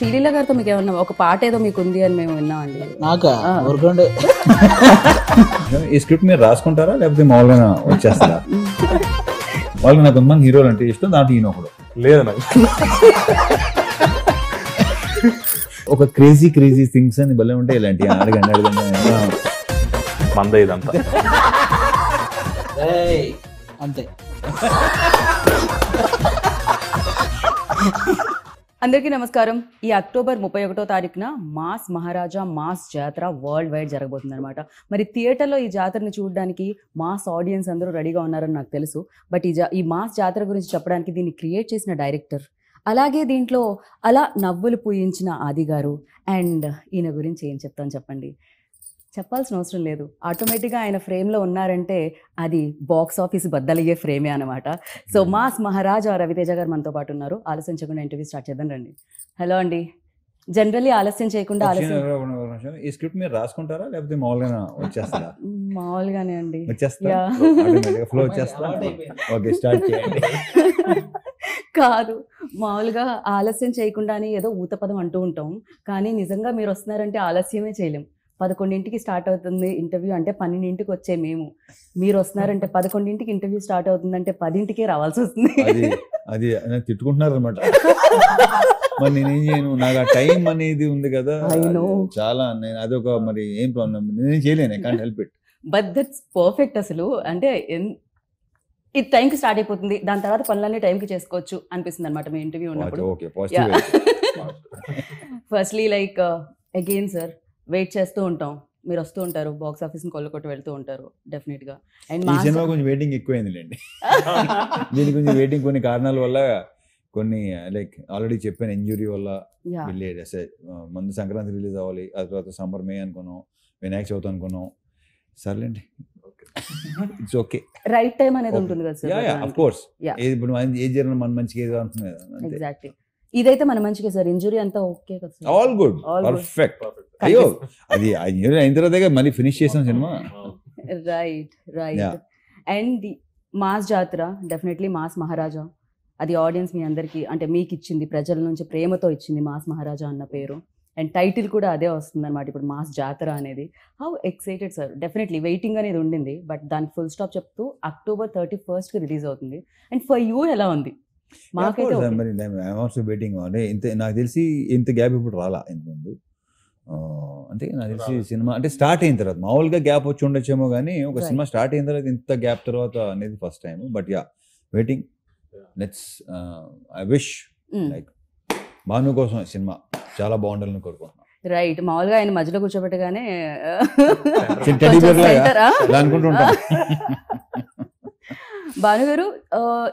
శ్రీలీల గారితో మీకు ఏమన్నా ఒక పాట ఏదో మీకు ఉంది అని మేము విన్నామండి. నాకా ఊరుకోండి. ఈ స్క్రిప్ట్ మీరు రాసుకుంటారా లేకపోతే మామూలుగా వచ్చేస్తారా? వాళ్ళకి నాకు కొంతమంది హీరోలు అంటే ఇష్టం, దాంట్లో ఈయన ఒకడు. లేదు నాకు ఒక క్రేజీ క్రేజీ థింగ్స్ అని భలే ఉంటాయి ఇలాంటి. అడగండి మంద ఇదంతా. అంతే. అందరికీ నమస్కారం. ఈ అక్టోబర్ 31వ తారీఖున మాస్ మహారాజా మాస్ జాతర వరల్డ్ వైడ్ జరగబోతుంది అనమాట. మరి థియేటర్లో ఈ జాతరని చూడడానికి మాస్ ఆడియన్స్ అందరూ రెడీగా ఉన్నారని నాకు తెలుసు. బట్ ఈ మాస్ జాతర గురించి చెప్పడానికి దీన్ని క్రియేట్ చేసిన డైరెక్టర్, అలాగే దీంట్లో అలా నవ్వులు పూయించిన ఆది గారు, అండ్ ఈయన గురించి ఏం చెప్తాను చెప్పండి. చెప్పాల్సిన అవసరం లేదు. ఆటోమేటిక్గా ఆయన ఫ్రేమ్లో ఉన్నారంటే అది బాక్స్ ఆఫీస్ బద్దలయ్యే ఫ్రేమే అనమాట. సో మాస్ మహారాజా రవితేజ గారు మనతో పాటు ఉన్నారు. ఆలస్యం చేయకుండా ఇంటర్వ్యూ స్టార్ట్ చేద్దాం రండి. హలో అండి. జనరల్లీ ఆలస్యం చేయకుండా ఈ స్క్రిప్ట్ మీరు రాసుకుంటారా లేకపోతే మామూలుగా వచ్చేస్తారా? మామూలుగానే అండి. వచ్చేస్తా ఫ్లో వచ్చేస్తా. ఓకే, స్టార్ట్ చేయండి. కాదు, మామూలుగా ఆలస్యం చేయకుండానే ఏదో ఊతపదం అంటూ ఉంటాం, కానీ నిజంగా మీరు వస్తున్నారంటే ఆలస్యమే చేయలేం. 11ంటికి స్టార్ట్ అవుతుంది ఇంటర్వ్యూ అంటే 12ంటికి వచ్చే మేము, మీరు వస్తున్నారంటే 11ంటికి ఇంటర్వ్యూ స్టార్ట్ అవుతుందంటే 10ంటికే రావాల్సి వస్తుంది. అది తిట్టుకుంటున్నారు అనమాట. మరి నేనేం చేయను, నాకు ఆ టైం అనేది ఉంది కదా చాలా. నేను అదొక మరి ఏం ప్రాబ్లం, నేను చేయలేను. I can't help it. But that's perfect. అసలు అంటే ఇది టైంకి స్టార్ట్ అయిపోతుంది, దాని తర్వాత పనులన్నీ టైంకి చేసుకోవచ్చు అనిపిస్తుంది అనమాట మీ ఇంటర్వ్యూ ఉన్నప్పుడు. Firstly like again sir, wait చేస్తూ ఉంటాం, మీరు వస్తూ ఉంటారు, బాక్స్ ఆఫీస్ని కొల్లకొట్టి వెళ్తూ ఉంటారు డెఫినెట్గా. అండ్ ఈ సినిమా కొంచెం వెయిటింగ్ ఎక్కువైందిలేండి. దీని కొంచెం వెయిటింగ్ కొన్ని కారణాల వల్ల, కొన్ని లైక్ ఆల్రెడీ చెప్పాను, ఇంజురీ వల్ల వెళ్ళేది. ముందు సంక్రాంతి రిలీజ్ అవ్వాలి, ఆ తర్వాత సమ్మర్ మే అనుకున్నాం, వినాయక చవితి అనుకున్నాం. సర్లేండి, ఇట్స్ ఓకే. రైట్ టైం అనేది ఉంటుంది కదా సార్. ఆఫ్ కోర్స్, ఇప్పుడు ఏది జరిగిన మన మంచిగా ఏదో అంటుంది కదా. ఎగ్జాక్ట్లీ, ఇదైతే మన మంచిగా సార్. ఇంజురీ అంతా ఓకే కదా సార్? All good, perfect. అయ్యో, అది ఇంజురీ అయిన తర్వాత మళ్ళీ ఫినిష్ చేసాం సినిమా. రైట్. అండ్ మాస్ జాతర డెఫినెట్లీ మాస్ మహారాజా, అది ఆడియన్స్ మీ అందరికీ అంటే మీకు ఇచ్చింది, ప్రజల నుంచి ప్రేమతో ఇచ్చింది మాస్ మహారాజా అన్న పేరు. అండ్ టైటిల్ కూడా అదే వస్తుంది అనమాట ఇప్పుడు, మాస్ జాతర అనేది. How excited sir? Definitely waiting అనేది ఉండింది, బట్ దానికి ఫుల్ స్టాప్ చెప్తూ October 31st రిలీజ్ అవుతుంది. అండ్ ఫర్ యూ ఎలా ఉంది? మాకైతే వెయిటింగ్. అంటే ఇంత నాకు తెలిసి ఇంత గ్యాప్ ఇప్పుడు రాలా ఇంతకుముందు. అంటే నాకు తెలిసి సినిమా అంటే స్టార్ట్ అయిన తర్వాత మామూలుగా గ్యాప్ వచ్చి ఉండొచ్చేమో, కానీ ఒక సినిమా స్టార్ట్ అయిన తర్వాత ఇంత గ్యాప్ తర్వాత అనేది first time. But yeah, waiting. Let's I wish like Bhanu కోసం సినిమా చాలా బాగుండాలని కోరుకుంటున్నాను. రైట్. మామూలుగా ఆయన మధ్యలో కూర్చోబెట్టగానే అనుకుంటుంటాను. భానుగారు,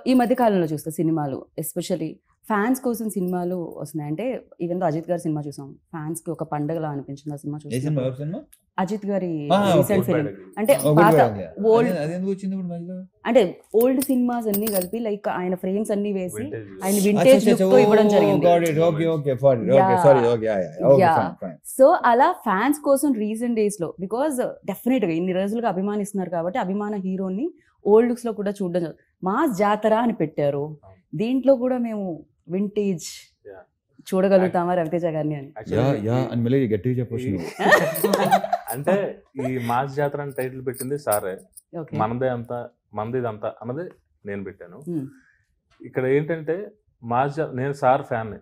ఈ మధ్య కాలంలో చూస్తే సినిమాలు ఎస్పెషల్లీ ఫ్యాన్స్ కోసం సినిమాలు వస్తున్నాయి. అంటే ఈవెన్ అజిత్ గారి సినిమా చూసాం, ఫ్యాన్స్ కి ఒక పండగలా అనిపించింది ఆ సినిమా చూసాం. అజిత్ గారి రీసెంట్ ఫిల్మ్ అంటే పాత ఓల్డ్, అంటే ఓల్డ్ సినిమాస్ అన్ని కలిపి లైక్ ఆయన ఫ్రేమ్స్ అన్ని వేసి ఆయన వింటేజ్ లుక్ తో ఇవ్వడం జరిగింది. సో అలా ఫ్యాన్స్ కోసం రీసెంట్ డేస్ లో, బికాజ్ డెఫినెట్ గా ఇన్ని రోజులుగా అభిమానిస్తున్నారు కాబట్టి అభిమాన హీరోని ఓల్డ్ లుక్స్ లో కూడా చూడడం. మాస్ జాతర అని పెట్టారు, దీంట్లో కూడా మేము వింటేజ్ చూడగలుగుతామా రవితేజ గారిని అని? అంటే ఈ మాస్ జాతర అని టైటిల్ పెట్టింది సారే. మనది ఇదంతా అన్నది నేను పెట్టాను. ఇక్కడ ఏంటంటే మాస్ నేను sir fan,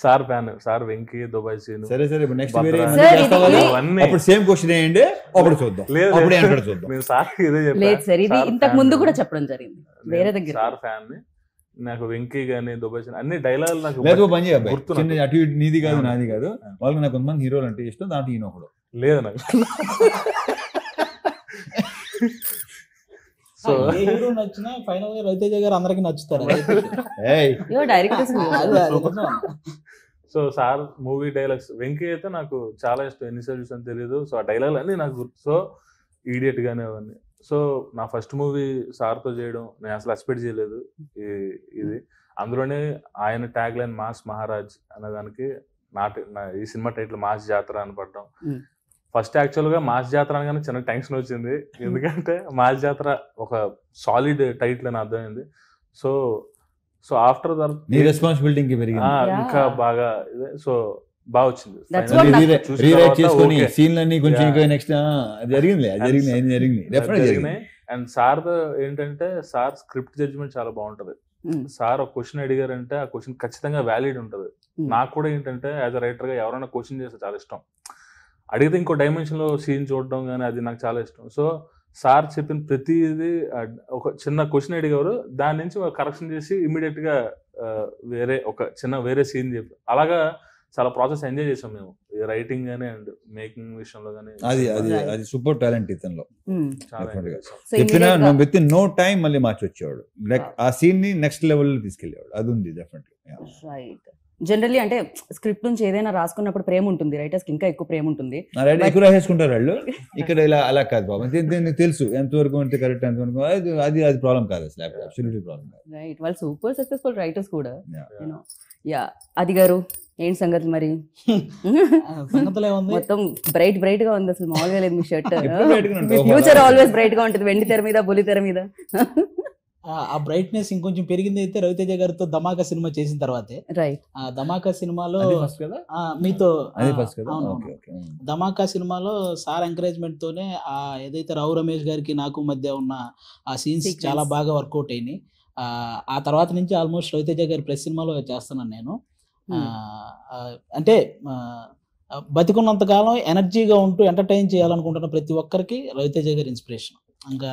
sir fan, sir Venky, Dubai scene. సరే నెక్స్ట్ సేమ్ క్వశ్చన్ ఏంటి అప్పుడు చూద్దాం. నేను సార్ ఇదే చెప్పాను, ఇది ఇంతకు ముందు కూడా చెప్పడం జరిగింది వేరే దగ్గర. సార్ ఫ్యాన్, నాకు వెంకీ గానీ దుబాయ్ సీన్ అన్ని డైలాగులు నాకు గుర్తున్నాయి. అటు ఇటు నీది కాదు నాది కాదు, వాళ్ళకి నాకు కొంతమంది హీరోలు అంటే ఇష్టం, దాంట్లో ఈయన ఒకడు. లేదు నాకు. సో హీరో నచ్చినా ఫైనల్ గా రవితేజ గారు అందరికి నచ్చుతారు. So sir movie dialogues, Venky అయితే నాకు చాలా ఇష్టం, ఎన్నిసార్లు చూసాను తెలియదు. సో ఆ డైలాగులు అన్నీ నాకు గుర్తు. సో ఈడియట్ గానే అవన్నీ. సో నా ఫస్ట్ మూవీ సార్తో చేయడం నేను అసలు ఎక్స్పెక్ట్ చేయలేదు. ఇది అందులోనే ఆయన ట్యాగ్ లైన్ మాస్ మహారాజ్ అనేదానికి ఈ సినిమా టైటిల్ మాస్ జాతర అని పడ్డం. ఫస్ట్ యాక్చువల్గా మాస్ జాతర అనగానే చిన్న టెన్షన్ వచ్చింది, ఎందుకంటే మాస్ జాతర ఒక సాలిడ్ టైటిల్ అని అర్థమైంది. సో సో ఆఫ్టర్ నీ రెస్పాన్సిబిలిటీ ఇంకా పెరిగింది. ఇంకా బాగా సో బాగా వచ్చింది. That's what రీరైట్ చేసుకొని సీన్లన్నీ కొంచెం ఇంకా నెక్స్ట్ జరిగింది డెఫినెట్ జరిగినాయి. అండ్ సార్ ఏంటంటే సార్ స్క్రిప్ట్ జడ్జ్మెంట్ చాలా బాగుంటది. సార్ ఒక క్వశ్చన్ అడిగారంటే ఆ క్వశ్చన్ ఖచ్చితంగా వ్యాలిడ్ ఉంటది. నాకు కూడా ఏంటంటే యాజ్ అ రైటర్ గా ఎవరైనా క్వశ్చన్ చేస్తే చాలా ఇష్టం. అడిగితే ఇంకో డైమెన్షన్ లో సీన్ చూడడం కానీ అది నాకు చాలా ఇష్టం. సో సార్ చెప్పిన ప్రతిదీ ఒక చిన్న క్వశ్చన్ అడిగారు, దాని నుంచి కరెక్షన్ చేసి ఇమీడియట్ గా వేరే సీన్ చెప్పి అలాగా చాలా ప్రాసెస్ ఎంజాయ్ చేసాం మేము రైటింగ్ గానీ అండ్ మేకింగ్ విషయంలో గానీ. అది సూపర్ టాలెంట్ ఇతనిలో. చాలా చెప్పినా విత్ ఇన్ నో టైం మళ్ళీ మార్చి వచ్చేవాడు, లైక్ ఆ సీన్ ని నెక్స్ట్ లెవెల్ లో తీసుకెళ్లేవాడు. అది ఉంది డెఫినెట్లీ. జనరల్లీ అంటే స్క్రిప్ట్ నుంచి ఏదైనా రాసుకున్నప్పుడు ప్రేమ ఉంటుంది, రైటర్స్ కి ఇంకా ఎక్కువ ప్రేమ ఉంటుంది, ఎక్కువ రాసేసుకుంటారు వాళ్ళు. ఇక్కడ ఇలా అలా కాదు బాబు, నీకు తెలుసు ఎంతవరకు అంటే కరెక్ట్, ఎంతవరకు అది ప్రాబ్లం కాదు అసలు, అబ్సల్యూట్లీ ప్రాబ్లం కాదు. రైట్, వాళ్ళు సూపర్ సక్సెస్ఫుల్ రైటర్స్ కూడా. అది గారు ఏంటి సంగతి మరి? మొత్తం బ్రైట్ గా ఉంది, అసలు మామూలుగా లేదు మీ షర్ట్. ఫ్యూచర్ ఆల్వేస్ బ్రైట్ గా ఉంటుంది, వెండి తెర మీద బుల్లి తెర మీద. ఆ బ్రైట్నెస్ ఇంకొంచెం పెరిగింది అయితే రవితేజ గారితో ధమాకా సినిమా చేసిన తర్వాతే. రైట్, ఆ ధమాకా సినిమాలో మీతో ధమాకా సినిమాలో సార్ ఎంకరేజ్మెంట్ తోనే ఏదైతే రావు రమేష్ గారికి నాకు మధ్య ఉన్న ఆ సీన్స్ చాలా బాగా వర్కౌట్ అయినాయి. ఆ తర్వాత నుంచి ఆల్మోస్ట్ రవితేజ గారి ప్రెస్ సినిమాలో చేస్తున్నాను నేను. అంటే బతికున్నంత కాలం ఎనర్జీగా ఉంటూ ఎంటర్టైన్ చేయాలనుకుంటున్న ప్రతి ఒక్కరికి రవితేజ గారి ఇన్స్పిరేషన్. ఇంకా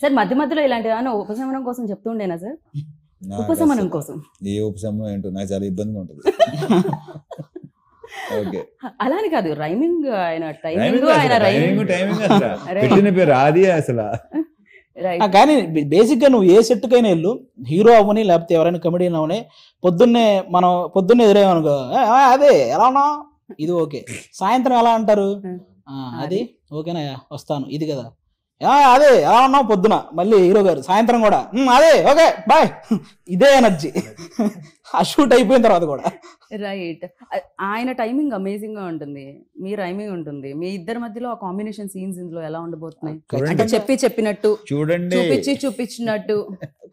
సార్ మధ్య మధ్యలో ఇలాంటి ఉపశమనం కోసం చెప్తూ ఉండేనా సార్? ఉపశమనం కోసం ఏ ఉపశమనం ఏంటో నాకు చాలా ఇబ్బందిగా ఉంటుంది. అలాని కాదు, రైమింగ్ ఆయన టైమింగ్ పెట్టిన పేరు అది అసలు. కానీ బేసిక్ గా నువ్వు ఏ సెట్ కైనా వెళ్ళు, హీరో అవ్వని లేకపోతే ఎవరైనా కమెడియన్ అవని, పొద్దున్నే ఎదురేమనుకో అదే ఎలా ఉన్నా ఇది ఓకే, సాయంత్రం ఎలా అంటారు అది ఓకేనా వస్తాను ఇది కదా, అదే ఎలా ఉన్నావు పొద్దున, మళ్ళీ హీరో గారు సాయంత్రం కూడా అదే ఓకే బాయ్, ఇదే ఎనర్జీ ఆ షూట్ అయిపోయిన తర్వాత కూడా. రైట్, ఆయన టైమింగ్ అమేజింగ్ గా ఉంటుంది, మీ రైమింగ్ ఉంటుంది, మీ ఇద్దరి మధ్యలో ఆ కాంబినేషన్ సీన్స్ ఇందులో ఎలా ఉండబోతున్నాయి? అంటే చెప్పినట్టు చూడండి, చూపించినట్టు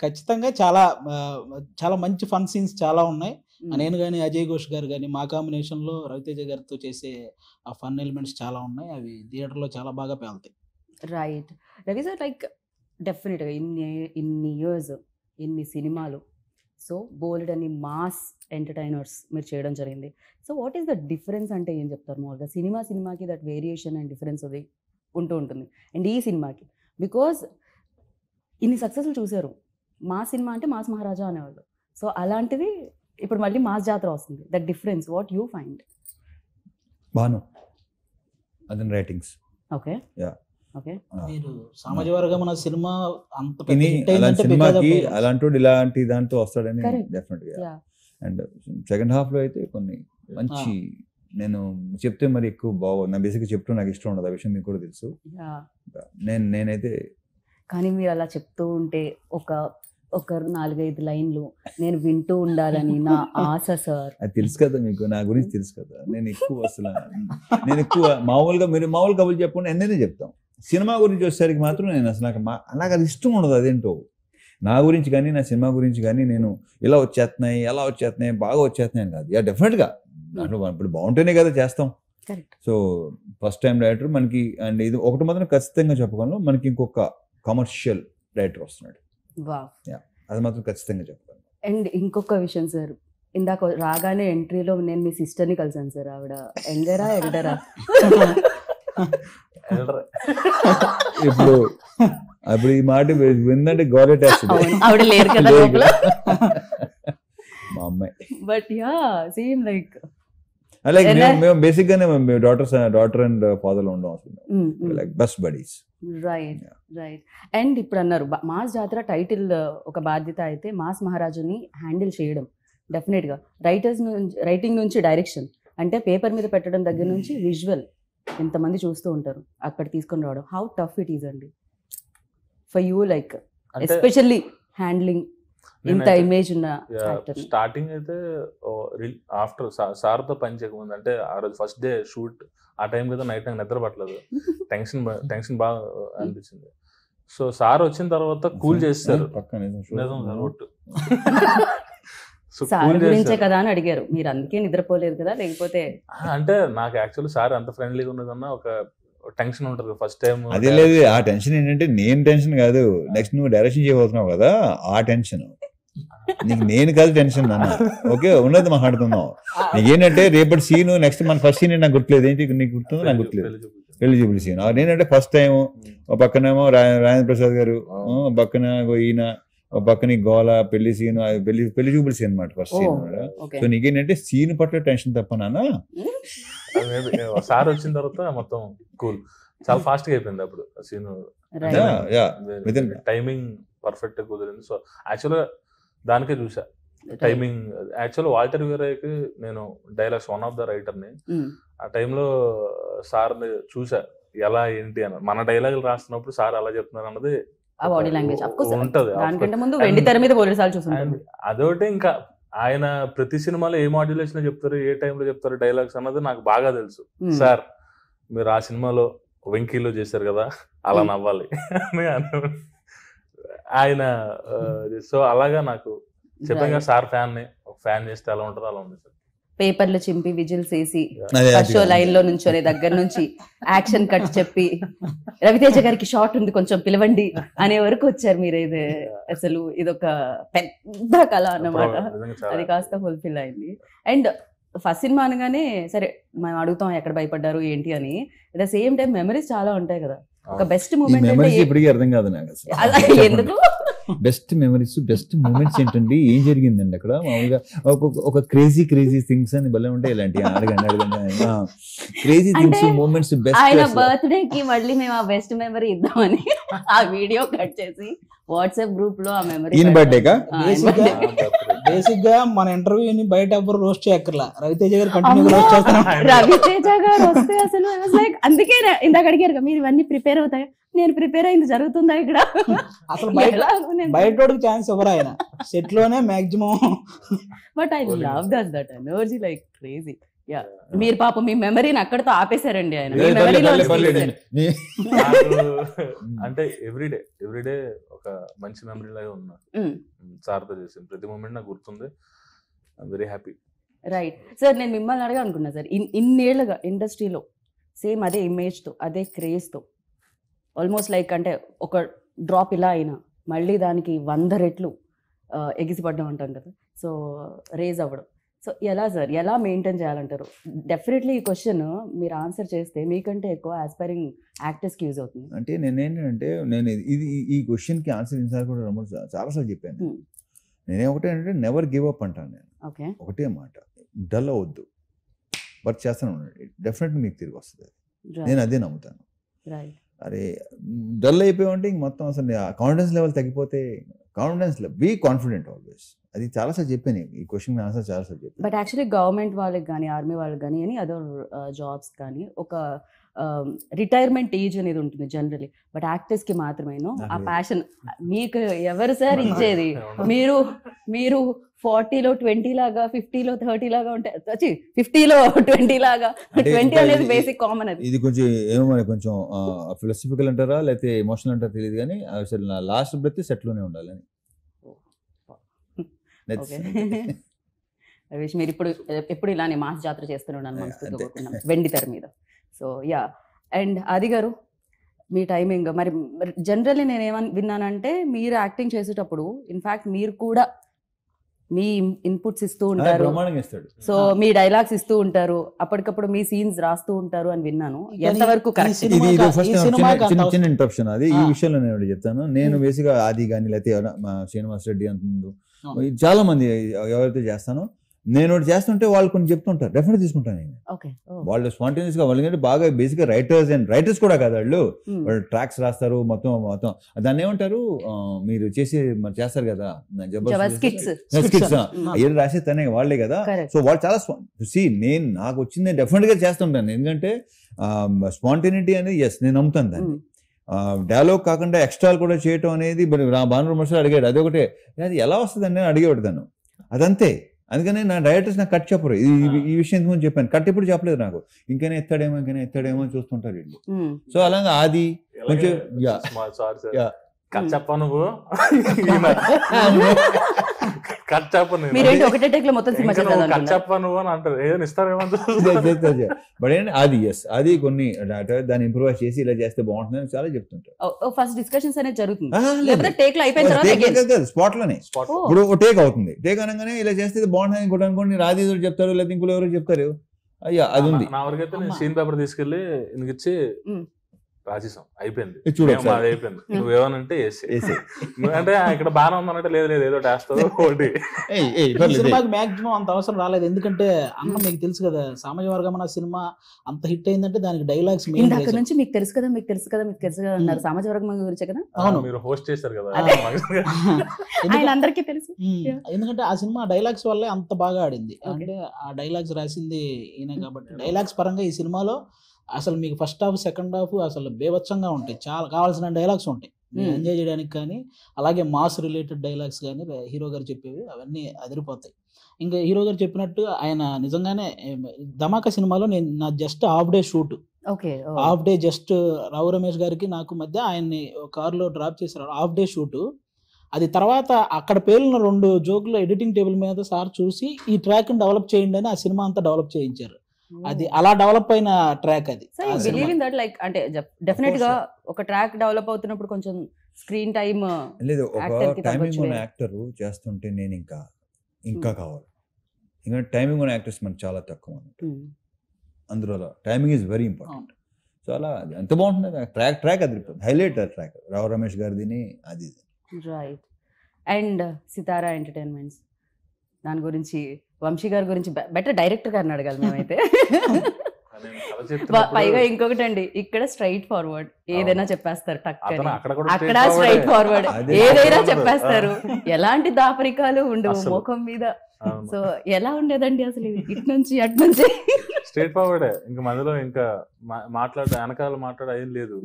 ఖచ్చితంగా చాలా మంచి ఫన్ సీన్స్ చాలా ఉన్నాయి. నేను కానీ అజయ్ ఘోష్ గారు కానీ మా కాంబినేషన్ లో రవితేజ గారితో చేసే ఆ ఫన్ ఎలిమెంట్స్ చాలా ఉన్నాయి, అవి థియేటర్ లో చాలా బాగా పేలుతాయి. Right, Ravi sir, like definite గా ఇన్ని ఇయర్స్, ఇన్ని సినిమాలు, సో బోల్డ్ అని మాస్ ఎంటర్టైనర్స్ మీరు చేయడం జరిగింది. So what is the difference అంటే ఏం చెప్తారు? మామూలుగా సినిమాకి దట్ వేరియేషన్ అండ్ డిఫరెన్స్ అది ఉంటూ ఉంటుంది. అండ్ ఈ సినిమాకి బికాజ్ ఇన్ని సక్సెస్లు చూసారు, మాస్ సినిమా అంటే మాస్ మహారాజా అనేవాళ్ళు, సో అలాంటిది ఇప్పుడు మళ్ళీ మాస్ జాతర వస్తుంది. That difference what you find? బాను అదన్ రైటింగ్స్. ఓకే ఓకే, మీరు సామాజిక వర్గం మన సినిమా అంత సినిమాకి అలాంటి ఇలాంటి దాంతో వస్తాడని డెఫినెట్ గా. అండ్ సెకండ్ హాఫ్ లో అయితే కొన్ని మంచి, నేను చెప్తే మరి ఎక్కువ నా బేసిక్ చెప్తూ నాకు ఇష్టం ఉండదు, ఆ విషయం మీకు కూడా తెలుసు. నేనైతే కానీ మీరు అలా చెప్తూ ఉంటే ఒక 4-5 లైన్లు నేను వింటూ ఉండాలని నా ఆశ సార్. అది తెలుసు కదా మీకు, నా గురించి తెలుసు కదా. నేను ఎక్కువ మామూలుగా మీరు మామూలు కబుర్లు చెప్పకుండా ఎన్నైనా చెప్తాం. సినిమా గురించి వచ్చేసరికి మాత్రం నేను అసలు నాకు అది ఇష్టం ఉండదు. అదేంటో నా గురించి కానీ నా సినిమా గురించి కానీ నేను ఇలా వచ్చేస్తున్నాయి, ఎలా వచ్చేస్తున్నాయి, బాగా వచ్చేస్తున్నాయి అని కాదు. డెఫినెట్గా దాంట్లో ఇప్పుడు బాగుంటేనే కదా చేస్తాం. సో ఫస్ట్ టైం డైరెక్టర్ మనకి, అండ్ ఇది ఒకటి మాత్రం ఖచ్చితంగా చెప్పగలను, మనకి ఇంకొక కమర్షియల్ డైరెక్టర్ వస్తున్నాడు, అది మాత్రం ఖచ్చితంగా చెప్పగలను. అండ్ ఇంకొక విషయం సార్, ఇందాక రాగానే ఎంట్రీలో నేను మీ సిస్టర్ని కలిసాను సార్. ఆవిడ యంగరా ఎల్డరా? ఇప్పుడు ఈ మాట విందంటే గౌరవేస్తుంది. ఆవిడ లేరు కదా మా అమ్మాయి. బట్ యా సేమ్ లైక్ మేము బేసిక్ గానే డాటర్ అండ్ ఫాదర్ లో ఉండం, like best buddies. Right. And ఇప్పుడు అన్నారు మాస్ జాతర టైటిల్ ఒక బాధ్యత అయితే మాస్ మహారాజుని హ్యాండిల్ చేయడం డెఫినెట్ గా రైటింగ్ నుంచి డైరెక్షన్, అంటే పేపర్ మీద పెట్టడం దగ్గర నుంచి విజువల్ ఎంతమంది చూస్తూ ఉంటారు అక్కడ తీసుకొని రావడం, హౌ టఫ్ ఇట్ ఈస్ అండి for you, like especially handling ఇంత ఇమేజ్ ఉన్న యాక్టర్? స్టార్టింగ్ అయితే ఆఫ్టర్ సార్ తో పని చేయకముందు, అంటే ఆ రోజు ఫస్ట్ డే షూట్, ఆ టైం కదా నైట్ నాకు నిద్ర పట్టలేదు, టెన్షన్ బాగా అనిపించింది. సో సార్ వచ్చిన తర్వాత కూల్ చేస్తారు. పక్కన నిజం సార్ ఒట్టు. సో సార్ కూల్ గురించే చేస్తారు. కదా అని అడిగారు, మీరు అందుకే నిద్రపోలేదు కదా లేకపోతే? అంటే నాకు యాక్చువల్లీ సార్ అంత ఫ్రెండ్లీగా ఉన్నదన్న ఒక టెన్షన్ ఉంటుంది ఫస్ట్ టైం. అదే లేదు, ఆ టెన్షన్ ఏంటంటే నేను టెన్షన్ కాదు, నెక్స్ట్ నువ్వు డైరెక్షన్ చేయబోతున్నావు కదా ఆ టెన్షన్. నీకు నేను కాదు టెన్షన్ అన్న, ఓకే ఉన్నది మాట్లాడుతున్నావు. నీకేంటంటే రేపటి సీన్ నెక్స్ట్ మన ఫస్ట్ సీన్ నాకు గుర్తులేదు, ఏంటి నీకు గుర్తుందో నాకు గుర్తులేదు, పెళ్లి చూపుల సీన్. నేనంటే ఫస్ట్ టైం ఒక పక్కనేమో రాజేంద్ర ప్రసాద్ గారు, పక్కన ఈయన, పక్కన గోల పెళ్లి సీన్, పెళ్లి చూపుల సీన్ అనమాట ఫస్ట్ సీన్. సో నీకేంటంటే సీన్ పట్ల టెన్షన్ తప్ప నాన్న. సార్ వచ్చిన తర్వాత మొత్తం కూల్, చాలా ఫాస్ట్ గా అయిపోయింది అప్పుడు సీన్. టైమింగ్ పర్ఫెక్ట్ గా కుదిరింది. సో యాక్చువల్గా దానికే చూసా టైమింగ్. యాక్చువల్ వాల్టర్ వీరయ్యకి నేను డైలాగ్స్ వన్ ఆఫ్ ద రైటర్ని. ఆ టైంలో సార్ని చూసా ఎలా ఏంటి అని. మన డైలాగులు రాస్తున్నప్పుడు సార్ అలా చెప్తున్నారు అన్నది ఆ బాడీ లాంగ్వేజ్ ఉంటది. దానికంటే ముందు వెండి తెర మీద పోలీసాలు చూసాను. అదొకటి, ఇంకా ఆయన ప్రతి సినిమాలో ఏ మాడ్యులేషన్ చెప్తారు, ఏ టైంలో చెప్తారు డైలాగ్స్ అన్నది నాకు బాగా తెలుసు. సార్ మీరు ఆ సినిమాలో వెంకీలో చేశారు కదా అలా నవ్వాలి ఆయన. సో అలాగా నాకు చెప్పాను కదా సార్ ఫ్యాన్ని, ఒక ఫ్యాన్ చేస్తే అలా ఉంటుందో అలా ఉంది సార్. పేపర్లు చింపి విజిల్స్ వేసి ఫస్ట్ షో లైన్ లో నుంచొని దగ్గర నుంచి యాక్షన్ కట్ చెప్పి రవితేజ గారికి షార్ట్ ఉంది కొంచెం పిలవండి అనే వరకు వచ్చారు మీరు. ఇది అసలు ఇదొక పెద్ద కళ అన్నమాట. అది కాస్త ఫుల్ఫిల్ అయింది. అండ్ ఫస్ట్ సినిమా అనగానే సరే మనం అడుగుతాం ఎక్కడ భయపడ్డారు ఏంటి అని, at the same time memories చాలా ఉంటాయి కదా. ఒక బెస్ట్ మూమెంట్ మెమరీస్ ఇప్పటికీ అర్థం కాదు నాకు అసలు. ఎందుకు బెస్ట్ మెమరీస్, బెస్ట్ మూమెంట్స్ ఏంటండి, ఏం జరిగిందండి అక్కడ? మామూలుగా ఒక క్రేజీ థింగ్స్ అని భలే ఉంటాయి ఇలాంటి. అడగండి క్రేజీ థింగ్స్, మూమెంట్స్, ఆయన బెస్ట్. బర్త్డే కి మళ్ళీ మేము ఆ బెస్ట్ మెమరీ ఇద్దామని ఆ వీడియో కట్ చేసి వాట్సాప్ గ్రూప్ లో ఆ మెమరీ. ఈయన బర్త్డేకా? బేసిక్ గా మన ఇంటర్వ్యూని బయట ఎవ్వరు రోస్ట్ చేయక్కర్లా, రవితేజ గారు కంటిన్యూ రోస్ట్ చేస్తాను. రవితేజ గారు వస్తే అసలు లైక్ అందుకే ఇందాక అడిగారు మీరు ఇవన్నీ ప్రిపేర్ అవుతాయి. నేను ప్రిపేర్ అయింది జరుగుతుందా ఇక్కడ? అసలు బయటోడికి ఛాన్స్ ఇవ్వరు ఆయన, సెట్ లోనే maximum. But I love that energy like crazy. Yeah, మీరు పాప మీ మెమరీని అక్కడతో ఆపేశారండి ఆయన. మీ మెమరీలో అంటే ఎవ్రీడే ఒక మంచి మెమరీ లాగా ఉన్నా. సార్తో చేసిన ప్రతి మూమెంట్ నాకు గుర్తుంది. I'm very happy. Right sir, నేను మిమ్మల్ని అడగా అనుకున్నా సార్, ఇన్నేళ్లుగా ఇండస్ట్రీలో సేమ్ అదే ఇమేజ్తో అదే క్రేజ్తో ఆల్మోస్ట్ లైక్ అంటే ఒక డ్రాప్ ఇలా అయినా మళ్ళీ దానికి 100 రెట్లు ఎగిసిపడ్డం అంటాం కదా. సో రేజ్ అవ్వడం, సో ఎలా సార్, ఎలా మెయింటైన్ చేయాలంటారు? డెఫినెట్లీ ఈ క్వశ్చన్ మీరు ఆన్సర్ చేస్తే మీకంటే ఎక్కువ ఆస్పైరింగ్ యాక్టర్స్కి యూజ్ అవుతుంది. అంటే నేనేంటంటే ఈ క్వశ్చన్కి ఆన్సర్ ఇన్సార్ కూడా చాలాసార్లు చెప్పాను. నేనేమంటే నెవర్ గివ్ అప్ అంటాను నేను. ఓకే, ఒకటే మాట, డల్ అవ్వద్దు, వర్క్ చేస్తాను ఉండండి, డెఫినెట్లీ మీకు తిరిగి వస్తుంది. నేను అదే నమ్ముతాను. రైట్. అరే డల్ అయిపోయామంటే ఇంక మొత్తం అసలు కాన్ఫిడెన్స్ లెవెల్ తగ్గిపోతే, కాన్ఫిడెన్స్ బీ కాన్ఫిడెంట్ ఆల్వేస్. అది చాలాసార్లు చెప్పాను, ఈ క్వశ్చన్ ఆన్సర్ చాలాసార్లు చెప్పాను. బట్ యాక్చువల్లీ గవర్నమెంట్ వాళ్ళకి కానీ ఆర్మీ వాళ్ళకి కానీ ఎనీ అదర్ జాబ్స్ కానీ ఒక రిటైర్మెంట్ ఏజ్ అనేది ఉంటుంది జనరలీ. బట్ యాక్టర్స్ కి మాత్రమేనో ఆ ప్యాషన్. మీకు ఎవరు సార్ ఇచ్చేది? మీరు 40లో 20 లాగా, 50లో 30 లాగా ఉంటాయి, 50లో 20 లాగా. 20 అనేది బేసిక్ కామన్. అది ఇది కొంచెం ఏమో మరి కొంచెం ఫిలాసఫికల్ అంటారా లేకపోతే ఎమోషనల్ అంటారా తెలియదు కానీ అసలు నా లాస్ట్ బ్రెత్ సెట్ లోనే ఉండాలని. విష్ మీరు ఎప్పుడు ఇలానే మాస్ జాతర చేస్తున్నాను మనస్ఫూర్తిగా వెండి తెర మీద. సో యా, అండ్ ఆది గారు మీ టైమింగ్ మరి జనరల్లీ నేను ఏమని విన్నానంటే మీరు యాక్టింగ్ చేసేటప్పుడు ఇన్ఫాక్ట్ మీరు కూడా మీ ఇన్పుట్స్ ఇస్తూ ఉంటారు, సో మీ డైలాగ్స్ ఇస్తూ ఉంటారు, అప్పటికప్పుడు మీ సీన్స్ రాస్తూ ఉంటారు అని విన్నాను. ఎంతవరకు కరెక్ట్? చిన్న ఇంటరప్షన్ అది. ఈ విషయంలో నేను చెప్తాను. నేను బేసిక్గా ఆది కానీ లేకపోతే శ్రీనివాస్ రెడ్డి అంత ముందు చాలా మంది ఎవరైతే చేస్తానో నేను ఒకటి చేస్తుంటే వాళ్ళు కొన్ని చెప్తుంటారు, డెఫినెట్ తీసుకుంటాను నేను. వాళ్ళు స్పాంటేనియస్ గా, వాళ్ళకి బాగా బేసిక్ గా రైటర్స్ కూడా కాదు వాళ్ళు ట్రాక్స్ రాస్తారు మొత్తం. దాన్ని ఏమంటారు మీరు చేస్తారు కదా స్కిట్స్, ఏది రాసే తనే వాళ్ళే కదా. సో వాళ్ళు చాలా నేను నాకు వచ్చింది డెఫినెట్ గా చేస్తుంటాను. ఎందుకంటే స్పాంటేనిటీ అనేది ఎస్ నేను నమ్ముతాను దాన్ని. డైలాగ్ కాకుండా ఎక్స్ట్రాలు కూడా చేయటం అనేది భాను మనుషులు అడిగాడు, అదొకటే. అది ఎలా వస్తుందని నేను అడిగేవాడుతాను, అదంతే. అందుకని నా డైరెక్టర్స్ నాకు కట్ చెప్పరు. ఈ విషయం ముందు చెప్పాను, కట్ ఎప్పుడు చెప్పలేదు నాకు. ఇంకనే ఎత్తాడేమో అని చూస్తుంటారు వీళ్ళు. సో అలాగా ఆది కొంచెం కట్ చెప్ప నువ్వు కట్ చెప్ప మీరేంటి ఒకటే టేక్ లో మొత్తం సినిమా చేద్దాం కట్ చెప్ప నువ్వు అని అంటారు, ఏదైనా ఇస్తారేమో బట్ ఏంటి అది అది కొన్ని దాన్ని ఇంప్రూవైజ్ చేసి ఇలా చేస్తే బాగుంటుంది అని చాలా చెప్తుంటారు. ఫస్ట్ డిస్కషన్స్ అనేది జరుగుతుంది, లేకపోతే టేక్ లో అయిపోయిన తర్వాత స్పాట్ లోనే ఇప్పుడు టేక్ అవుతుంది, టేక్ అనగానే ఇలా చేస్తే ఇది బాగుంటుంది ఇంకోటి అనుకోండి, రాజీ చెప్తారు లేదా ఇంకోటి ఎవరు చెప్తారు, అయ్యా అది ఉంది. నా వరకైతే నేను సీన్ పేపర్ తీసుకెళ్లి ఇచ్చి రాసేసాం, అయిపోయింది అది అయిపోయింది, నువ్వేమనంటే వేసి అంటే ఇక్కడ బాగానే ఉందనంటే లేదు లేదు ఏదో వేస్తావు ఒకటి. సినిమాకి మాక్సిమం అంత అవసరం రాలేదు, ఎందుకంటే అన్న మీకు తెలుసు కదా సామాజిక వర్గం అన్న సినిమా అంత హిట్ అయిందంటే దానికి డైలాగ్స్ అక్కడ నుంచి మీకు తెలుసు కదా మీకు తెలుసు కదా మీకు తెలుసు కదా అన్నారు, సామాజిక వర్గం గురించే కదా. అవును, మీరు హోస్ట్ చేశారు కదా, ఆయన అందరికీ తెలుసు. ఎందుకంటే ఆ సినిమా డైలాగ్స్ వల్లే అంత బాగా ఆడింది, అంటే ఆ డైలాగ్స్ రాసింది ఈయన కాబట్టి. డైలాగ్స్ పరంగా ఈ సినిమాలో అసలు మీకు ఫస్ట్ హాఫ్ సెకండ్ హాఫ్ అసలు బేవచ్చంగా ఉంటాయి, చాలా కావాల్సిన డైలాగ్స్ ఉంటాయి ఎంజాయ్ చేయడానికి, కానీ అలాగే మాస్ రిలేటెడ్ డైలాగ్స్ కానీ హీరో గారు చెప్పేవి అవన్నీ అదిరిపోతాయి. ఇంకా హీరో గారు చెప్పినట్టు ఆయన నిజంగానే ధమాకా సినిమాలో నేను నా just half day shoot, half day just Rao Ramesh గారికి నాకు మధ్య ఆయన్ని కారులో డ్రాప్ చేశారు, హాఫ్ డే షూట్. అది తర్వాత అక్కడ పేలిన 2 జోకులు ఎడిటింగ్ టేబుల్ మీద సార్ చూసి ఈ ట్రాక్ డెవలప్ చేయండి అని ఆ సినిమా అంతా డెవలప్ చేయించారు. అది అలా డెవలప్ అయిన ట్రాక్ అది. లైక్ అంటే డెఫినెట్ గా ఒక ట్రాక్ డెవలప్ అవుతున్నప్పుడు కొంచెం స్క్రీన్ టైం లేదు, ఒక టైమింగ్ ఉన్న యాక్టర్ చేస్తుంటే నేను ఇంకా కావాలి, ఇంకా టైమింగ్ ఉన్న యాక్టర్స్ మనకు చాలా తక్కువ అన్నట్టు, అందులో timing is very important. So అలా ఎంత బాగుంటుంది ట్రాక్ అది హైలైట్ ట్రాక్ రావు రమేష్ గారిది అది. రైట్. అండ్ సితారా ఎంటర్టైన్మెంట్స్ దాని గురించి వంశీ గారి గురించి బెటర్ డైరెక్టర్ గారిని అడగాలి మేమైతే. పైగా ఇంకొకటి అండి, ఇక్కడ స్ట్రైట్ ఫార్వర్డ్ ఏదైనా చెప్పేస్తారు, అక్కడ స్ట్రైట్ ఫార్వర్డ్ ఏదైనా చెప్పేస్తారు, ఎలాంటి దాపరికాలు ఉండవు ముఖం మీద. సో ఎలా ఉండేదండి అసలు ఇటు నుంచి అటు నుంచి స్ట్రైట్ ఫార్వర్డే, ఇంకా మధ్యలో ఇంకా వెనకాల మాట్లాడే ఏం లేదు.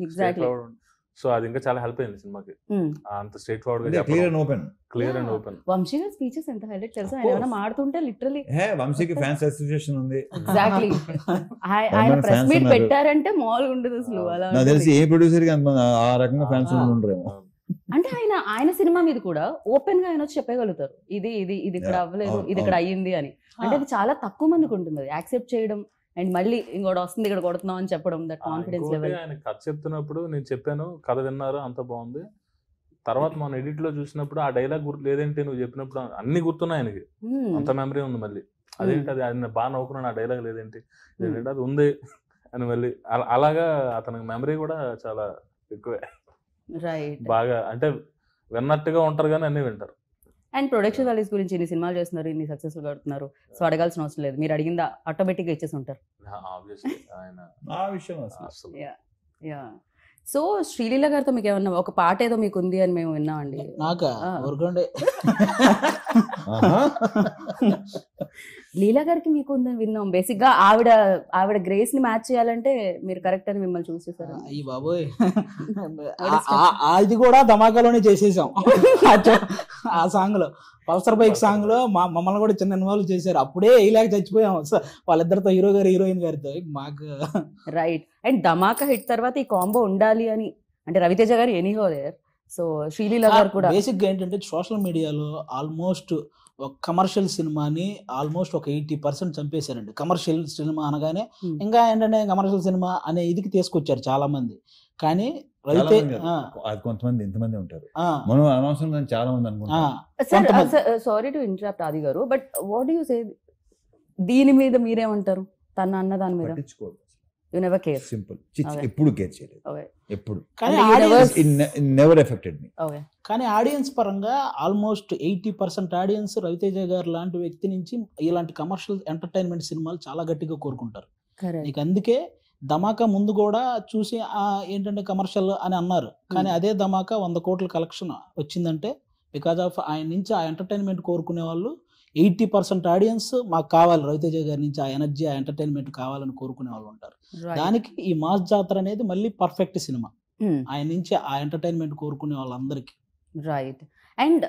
సో అది ఇంకా చాలా హెల్ప్ అయింది సినిమాకి, అంత స్ట్రైట్ ఫార్వర్డ్ గా క్లియర్ అండ్ ఓపెన్. వంశీ గారి స్పీచెస్ ఎంత హైలైట్ తెలుసా, ఆయన ఏమైనా మాడుతుంటే లిటరల్లీ వంశీకి ఫ్యాన్స్ అసోసియేషన్ ఉంది. ఎగ్జాక్ట్లీ, ఆయన ప్రెస్ మీట్ పెట్టారంటే మామూలుగా ఉండదు అసలు. అలా నాకు తెలిసి ఏ ప్రొడ్యూసర్ కి ఆ రకంగా ఫ్యాన్స్ ఉండరేమో. అంటే ఆయన సినిమా మీద కూడా ఓపెన్ గా ఆయన వచ్చి చెప్పగలుగుతారు, ఇది ఇది ఇది ఇక్కడ అవ్వలేదు, ఇది ఇక్కడ అయ్యింది అని. అంటే అది చాలా తక్కువ మందికి ఉంటుంది అది యాక్సెప్ట్ చేయడం, అండ్ మళ్ళీ ఇంకోటి వస్తుంది ఇక్కడ కొడుతున్నాం అని చెప్పడం, దట్ కాన్ఫిడెన్స్ లెవెల్. ఆయన కథ చెప్తున్నప్పుడు నేను చెప్పాను కథ విన్నారు అంత బాగుంది, తర్వాత మనం ఎడిట్ లో చూసినప్పుడు ఆ డైలాగ్ గుర్తు లేదేంటి నువ్వు చెప్పినప్పుడు అన్ని గుర్తున్నాయి ఆయనకి, అంత మెమరీ ఉంది. మళ్ళీ అదేంటి అది ఆయన బాగా నవ్వుకున్నాను ఆ డైలాగ్ లేదేంటి అది ఉంది అని మళ్ళీ అలాగా అతనికి మెమరీ కూడా చాలా ఎక్కువే. రైట్, బాగా అంటే విన్నట్టుగా ఉంటారు కానీ అన్ని వింటారు. అండ్ ప్రొడక్షన్ వాల్యూస్ గురించి ఇన్ని సినిమాలు చేస్తున్నారు, ఇన్ని సక్సెస్ఫుల్ కడుతున్నారు, సో అడగాల్సిన అవసరం లేదు, మీరు అడిగిందా ఆటోమేటిక్ గా ఇచ్చేసి ఉంటారు. సో శ్రీలీల గారితో మీకు ఏమన్నా ఒక పాట ఏదో మీకు ఉంది అని మేము విన్నామండి. లీలా గారికి మీకు ఉందని విన్నాం. బేసిక్ గా ఆవిడ గ్రేస్ ని మ్యాచ్ చేయాలంటే మీరు కరెక్ట్ అని మిమ్మల్ని చూసి చూసారు. అయ్యి బాబోయ్, అది కూడా ధమాకాలోనే చేసేసాం. ఆ సాంగ్ లో పల్సర్ బైక్ సాంగ్ లో మమ్మల్ని కూడా చిన్న ఇన్వాల్వ్ చేశారు, అప్పుడే ఇలాగ చచ్చిపోయాం వాళ్ళిద్దరితో, హీరో గారు హీరోయిన్ గారితో. మాకు రైట్. అండ్ ధమాకా హిట్ తర్వాత ఈ కాంబో ఉండాలి అని అంటే రవితేజ గారు ఎనీహో దేర్, సో శ్రీలీల గారు కూడా. బేసిక్ గా ఏంటంటే సోషల్ మీడియాలో ఆల్మోస్ట్ ఒక కమర్షియల్ సినిమాని ఆల్మోస్ట్ ఒక 80% చంపేశారండి. కమర్షియల్ సినిమా అనగానే ఇంకా ఏంటంటే కమర్షియల్ సినిమా అనే ఇదికి తీసుకొచ్చారు చాలా మంది, కానీ కొంతమంది ఎంతమంది ఉంటారు, మనం అనవసరం చాలా మంది అనుకుంటాం. సారీ టు ఇంటరప్ట్ ఆది గారు, బట్ వాట్ యు సే దీని మీద మీరేమంటారు? తన అన్న దాని మీద యు నెవర్ కేర్. సింపుల్, ఎప్పుడు కేర్ చేయలేదు, ఎప్పుడు. కానీ ఆడియన్స్ పరంగా ఆల్మోస్ట్ 80% ఆడియన్స్ రవితేజ గారు లాంటి వ్యక్తి నుంచి ఇలాంటి కమర్షియల్ ఎంటర్టైన్మెంట్ సినిమాలు చాలా గట్టిగా కోరుకుంటారు. నీకు అందుకే ధమాకా ముందు కూడా చూసి ఏంటంటే కమర్షియల్ అని అన్నారు, కానీ అదే ధమాకా 100 కోట్ల కలెక్షన్ వచ్చిందంటే బికాజ్ ఆఫ్ ఆయన నుంచి ఆ ఎంటర్టైన్మెంట్ కోరుకునే వాళ్ళు 80% ఆడియన్స్ మాకు కావాలి, రవితేజ గారి నుంచి ఆ ఎనర్జీ ఆ ఎంటర్టైన్మెంట్ కావాలని కోరుకునే వాళ్ళు ఉంటారు. దానికి ఈ మాస్ జాతర అనేది మళ్ళీ పర్ఫెక్ట్ సినిమా, ఆయన నుంచి ఆ ఎంటర్టైన్మెంట్ కోరుకునే వాళ్ళందరికీ. రైట్. అండ్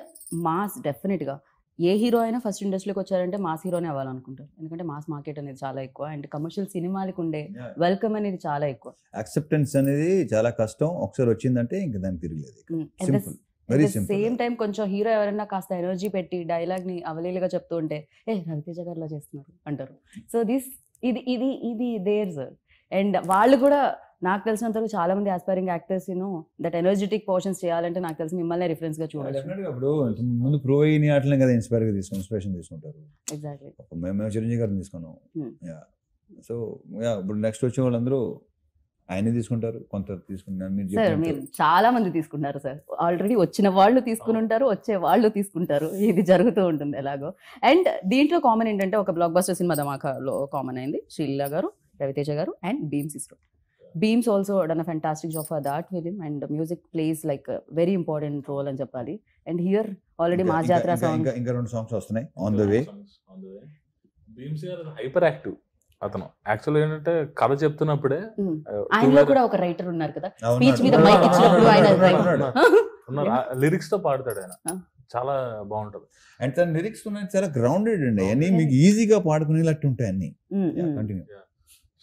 మాస్ డెఫినెట్ గా ఏ హీరో అయినా ఫస్ట్ ఇండస్ట్రీకి వచ్చారంటే మాస్ హీరోనే అవ్వాలనుకుంటారు, ఎందుకంటే మాస్ మార్కెట్ అనేది చాలా ఎక్కువ అండ్ కమర్షియల్ సినిమాలకు ఉండే వెల్కమ్ అనేది చాలా ఎక్కువ. యాక్సెప్టెన్స్ అనేది చాలా కష్టం, ఒకసారి వచ్చిందంటే ఇంకా దానికి తిరగలేదు. Simple, very simple. Same time కొంచెం హీరో ఎవరైనా కాస్త ఎనర్జీ పెట్టి డైలాగ్ ని అవలీలుగా చెప్తూ ఉంటే రవితేజ గారిలా చేస్తున్నారు అంటారు. సో ఇది ఇది ఇది దేర్ సార్. అండ్ వాళ్ళు కూడా నాకు తెలిసినంత వరకు చాలా మంది aspiring actors that energetic portions చేయాలంటే నాకు తెలిసి మిమ్మల్ని రిఫరెన్స్ గా చూడొచ్చు. Definitely గా ఇప్పుడు ముందు ప్రో అయిన ఆటలే కదా ఇన్స్పిరేషన్ తీసుకుంటారు. ఎగ్జాక్ట్లీ. మేము చిరంజీవి గారిని తీసుకున్నాం. Hmm. సో ఇప్పుడు నెక్స్ట్ వచ్చే వాళ్ళందరూ ఆయనే తీసుకుంటారు, కొంత తీసుకుంటారు. సార్ మీరు చాలా మంది తీసుకుంటారు సార్, ఆల్రెడీ వచ్చిన వాళ్ళు తీసుకుని ఉంటారు, వచ్చే వాళ్ళు తీసుకుంటారు, ఇది జరుగుతూ ఉంటుంది ఎలాగో. అండ్ దీంట్లో కామన్ ఏంటంటే ఒక బ్లాక్ బస్టర్ సినిమా ధమాకాలో కామన్ అయింది, శ్రీలీల గారు, రవితేజ గారు అండ్ బీమ్స్ ఇస్రో. Beams also done a fantastic job for that film and the music plays like a very important role అని చెప్పాలి. And here already Mass Jatra song ఇంకా 2 సాంగ్స్ వస్తున్నాయి ఆన్ ద వే. భీమ్స్ గారు hyper active అతను. Actual ఏంటంటే కథ చెప్తున్నప్పుడే ఆయనలో కూడా ఒక రైటర్ ఉన్నారు కదా, స్పీచ్ మీద మైక్ ఇచ్చినప్పుడు ఆయన లిరిక్స్ తో పాడతాడు ఆయన, చాలా బాగుంటది. అండ్ తన లిరిక్స్ ఉన్నాయి చాలా గ్రౌండెడ్ అండి, అన్ని మీకు ఈజీగా పాడుకునేటట్టు ఉంటాయి అన్ని. కంటిన్యూ.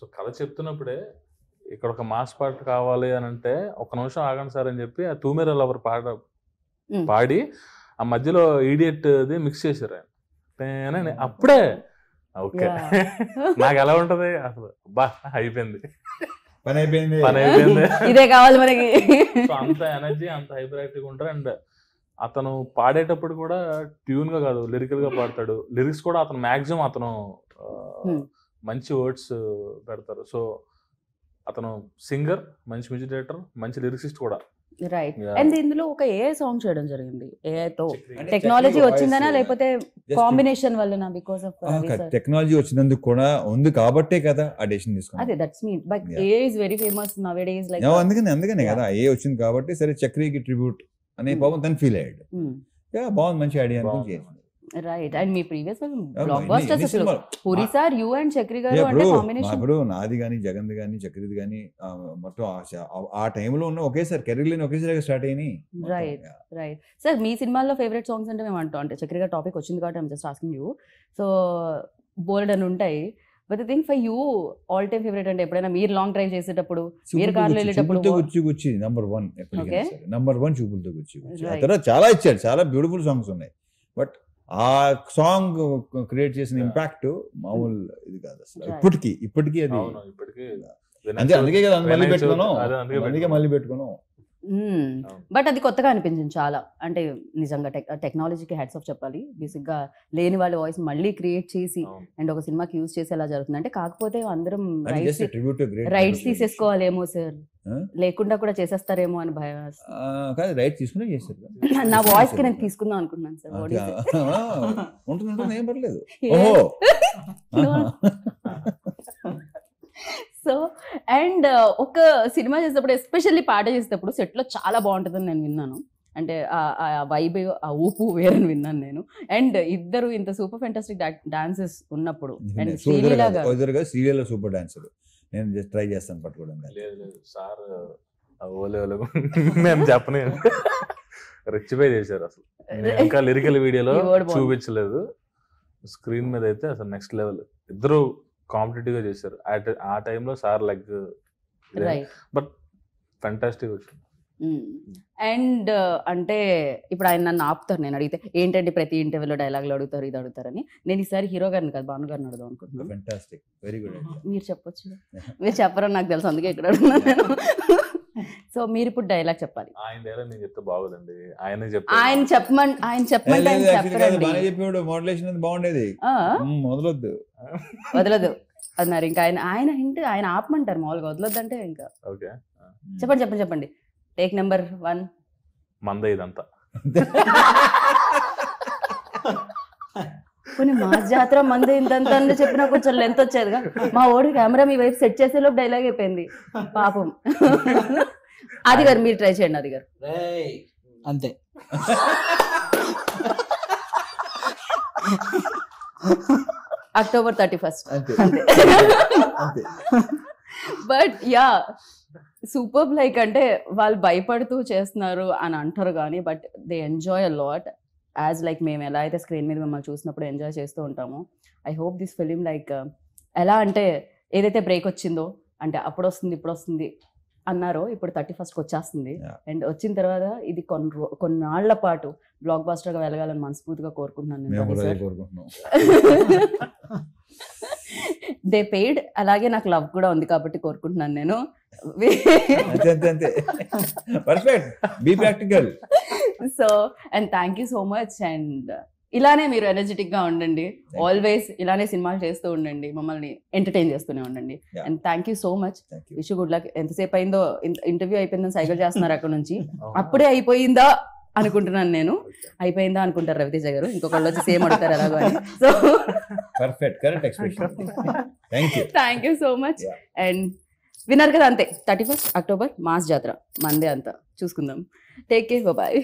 సో కథ చెప్తున్నప్పుడే ఇక్కడ ఒక మాస్ పాట కావాలి అని అంటే ఒక నిమిషం ఆగండి సార్ అని చెప్పి ఆ తూమెర లవర్ పాడి ఆ మధ్యలో ఈడియట్ మిక్స్ చేశారు ఆయన. అప్పుడే ఓకే నాకు ఎలా ఉంటది అసలు, బా అయిపోయింది, పని అయిపోయింది. ఇదే కావాలి మనకి. సో అంత ఎనర్జీ, అంత హైపర్ యాక్టివ్ ఉంటారు. అండ్ అతను పాడేటప్పుడు కూడా ట్యూన్ గా కాదు, లిరికల్ గా పాడతాడు. లిరిక్స్ కూడా అతను మాక్సిమం అతను మంచి వర్డ్స్ పెడతారు. సో అతను సింగర్, మంచి మ్యూజిక్ డైరెక్టర్, మంచి లిరిసిస్ట్ కూడా. రైట్. అండ్ ఇందులో ఒక ఏఐ సాంగ్ చేయడం జరిగింది. ఏఐతో టెక్నాలజీ వచ్చిందనా లేకపోతే కాంబినేషన్ వల్లనా? బికాజ్ ఆఫ్ టెక్నాలజీ వచ్చినందుకు కూడా ఉంది కాబట్టే కదా ఆ డెసిషన్ తీసుకున్నాం. అదే that's mean, but AI is very famous now A days like. అందుకనే కదా ఏ వచ్చింది కాబట్టి సరే చక్రికి ట్రిబ్యూట్ అనే పాపం తను ఫీల్ అయ్యాడు. బాగుంది, మంచి ఐడియా అనుకుని చేసింది. రైట్. అండ్ మీ ప్రీవియస్ బ్లాక్ బస్టర్స్ అసలు Puri sir, you and Chakri గారు అంటే కాంబినేషన్. ఇప్పుడు నాది గానీ, జగన్ది గానీ, చక్రిది గానీ మొత్తం ఆ టైంలో ఉన్న ఒకేసారి కెరీర్ ఒకేసారి స్టార్ట్ అయినాయి. Right right. సార్ మీ సినిమాల్లో ఫేవరెట్ సాంగ్స్ అంటే మేము అంటాం, అంటే చక్రి గారు టాపిక్ వచ్చింది కాబట్టి I'm just asking you. So bold అని ఉంటాయి, but the thing for you all time favourite అంటే ఎప్పుడైనా మీరు లాంగ్ డ్రైవ్ చేసేటప్పుడు, మీరు కార్లో వెళ్ళేటప్పుడు గుచ్చి నంబర్ 1 చూపులతో గుచ్చి. ఆ తర్వాత చాలా ఇచ్చాడు, చాలా బ్యూటిఫుల్ సాంగ్స్ ఉన్నాయి. బట్ ఆ సాంగ్ క్రియేట్ చేసిన ఇంపాక్ట్ మామూలు ఇది కాదు అసలు. ఇప్పటికీ అది అందుకే కదా మళ్ళీ పెట్టుకున్నాం. బట్ అది కొత్తగా అనిపించింది చాలా. అంటే నిజంగా టెక్నాలజీకి హ్యాట్స్ ఆఫ్ చెప్పాలి. బేసిక్ గా లేని వాళ్ళ వాయిస్ మళ్ళీ క్రియేట్ చేసి అండ్ ఒక సినిమాకి యూజ్ చేసి ఎలా జరుగుతుంది అంటే, కాకపోతే అందరం రైట్స్ తీసేసుకోవాలేమో సార్, లేకుండా కూడా చేసేస్తారేమో అని భయం. రైట్ తీసుకునే చేస్తారు. నా వాయిస్ కి నేను తీసుకుందాం అనుకుంటున్నాను సార్. ఉంటుంది, ఏం పర్లేదు. సో అండ్ ఒక సినిమా చేసేటప్పుడు, ఎస్పెషల్లీ పాట చేసేటప్పుడు సెట్ లో చాలా బాగుంటుందని నేను విన్నాను. అంటే ఆ వైబ్, ఆ ఊపు వేరని విన్నాను నేను. అండ్ ఇద్దరు ఇంత సూపర్ ఫెంటాస్టిక్ డాన్సెస్ ఉన్నప్పుడు, అండ్ శ్రీలీల గారు సీరియల్ సూపర్ డాన్సర్, నేను జస్ట్ ట్రై చేస్తాను పట్టుకోవడానికి. సార్ నేను చెప్పనే రెచ్చిపోయి చేశారు అసలు. ఇంకా లిరికల్ వీడియోలో చూపించలేదు, స్క్రీన్ మీద అయితే అసలు నెక్స్ట్ లెవెల్. ఇద్దరు కాంపిటేటివ్ గా చేశారు ఆ టైంలో. సార్ లైక్ బట్ ఫెంటాస్టిక్ వచ్చింది. అండ్ అంటే ఇప్పుడు ఆయన నన్ను ఆపుతారు, నేను అడిగితే ఏంటంటే ప్రతి ఇంటర్వ్యూలో డైలాగులు అడుగుతారు, ఇది అడుగుతారని. నేను ఈసారి హీరో గారిని కాదు, భాను గారిని అడుగుదాం అనుకుంటున్నాను. Fantastic, very good. మీరు చెప్పొచ్చు, మీరు చెప్పరని నాకు తెలుసు, అందుకే ఇక్కడ అడుగుతున్నాను నేను. సో మీరు ఇప్పుడు డైలాగ్ చెప్పాలి. ఆయన డైలాగ్ నేను చెప్తే బాగోదండి, ఆయన చెప్పమంటే ఆయన చెప్పాడు. మోడలేషన్ బాగుండేది, వదలదు అన్నారు. ఇంకా ఆయన ఆపమంటారు మామూలుగా, వదలొద్దు అంటే ఇంకా చెప్పండి. టేక్ నెంబర్ 1 మందే ఇదంతా. కొన్ని మాస్ జాతర మంది ఇంతంత చెప్పినా కొంచెం లెంత్ వచ్చేదిగా. మా ఓడి కెమెరా మీ వైపు సెట్ చేసేలోపు డైలాగ్ అయిపోయింది పాపం. అది గారు మీరు ట్రై చేయండి. అది గారు అంతే. అక్టోబర్ 31 అంతే. But yeah super. లైక్ అంటే వాళ్ళు భయపడుతూ చేస్తున్నారు అని అంటారు కానీ, but they enjoy a lot. As like మేము ఎలా అయితే స్క్రీన్ మీద మిమ్మల్ని చూసినప్పుడు ఎంజాయ్ చేస్తూ ఉంటామో, I hope this film like ఎలా అంటే ఏదైతే బ్రేక్ వచ్చిందో అంటే అప్పుడు వస్తుంది ఇప్పుడు వస్తుంది అన్నారో ఇప్పుడు 31st వచ్చేస్తుంది. Yeah. అండ్ వచ్చిన తర్వాత ఇది కొన్నాళ్ల పాటు బ్లాక్ బాస్టర్గా వెళ్ళగాలని మనస్ఫూర్తిగా కోరుకుంటున్నాను నేను మేము రవి కూడా సార్. అదే కోరుకుంటున్నాం. దే పెయిడ్, అలాగే నాకు లవ్ కూడా ఉంది కాబట్టి కోరుకుంటున్నాను నేను. అంతే అంతే అంతే. Perfect, be practical. So and thank you so much. And ఇలానే మీరు ఎనర్జెటిక్ గా ఉండండి, you. ఆల్వేస్ ఇలానే సినిమాలు చేస్తూ ఉండండి, మమ్మల్ని ఎంటర్టైన్ చేస్తూనే ఉండండి. Yeah. And thank you so much. Thank you. Wish good luck. ఎంతసేపు అయిందో ఇంటర్వ్యూ అయిపోయిందని సైకిల్ చేస్తున్నారు అక్కడ నుంచి. అప్పుడే అయిపోయిందా అనుకుంటున్నాను నేను. అయిపోయిందా అనుకుంటారు రవితేజ గారు, ఇంకొకళ్ళు వచ్చి సేమ్ అడుగుతారు ఎలాగో అని. So perfect, correct expression. Thank you so much. Yeah. And విన్నారు కదా, అంతే 31st అక్టోబర్ మాస్ జాతర మందే అంతా చూసుకుందాం. Take care, bye.